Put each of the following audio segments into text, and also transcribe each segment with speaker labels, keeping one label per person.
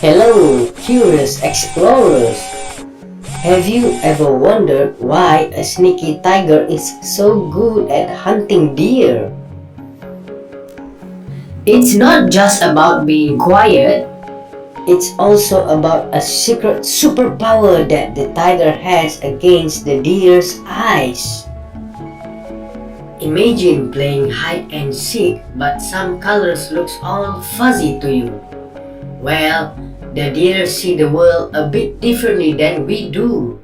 Speaker 1: Hello, curious explorers! Have you ever wondered why a sneaky tiger is so good at hunting deer? It's not just about being quiet, it's also about a secret superpower that the tiger has against the deer's eyes. Imagine playing hide and seek, but some colors looks all fuzzy to you. Well, the deer see the world a bit differently than we do.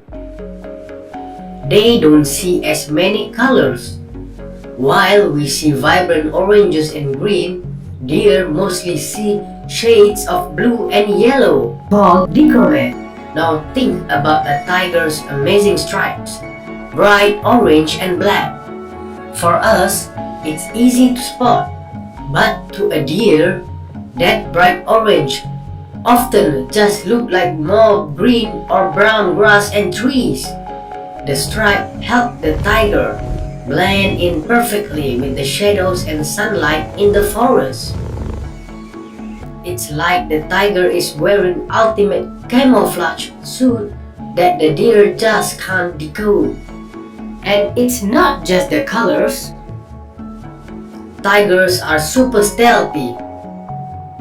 Speaker 1: They don't see as many colors. While we see vibrant oranges and green, deer mostly see shades of blue and yellow, called dichromatic. Now think about a tiger's amazing stripes, bright orange and black. For us, it's easy to spot, but to a deer, that bright orange often just look like more green or brown grass and trees. The stripe help the tiger blend in perfectly with the shadows and sunlight in the forest. It's like the tiger is wearing ultimate camouflage suit that the deer just can't decode. And it's not just the colors. Tigers are super stealthy.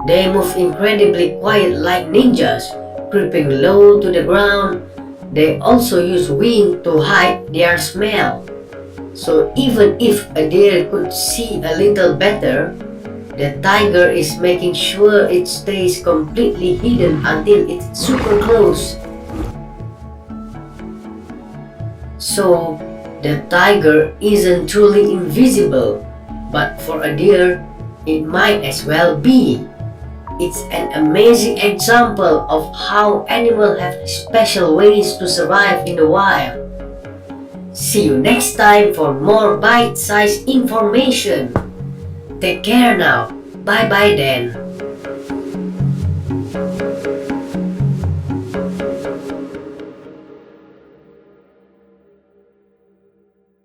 Speaker 1: They move incredibly quiet like ninjas, creeping low to the ground. They also use wings to hide their smell. So even if a deer could see a little better, the tiger is making sure it stays completely hidden until it's super close. So the tiger isn't truly invisible, but for a deer, it might as well be. It's an amazing example of how animals have special ways to survive in the wild. See you next time for more bite-sized information. Take care now. Bye bye then.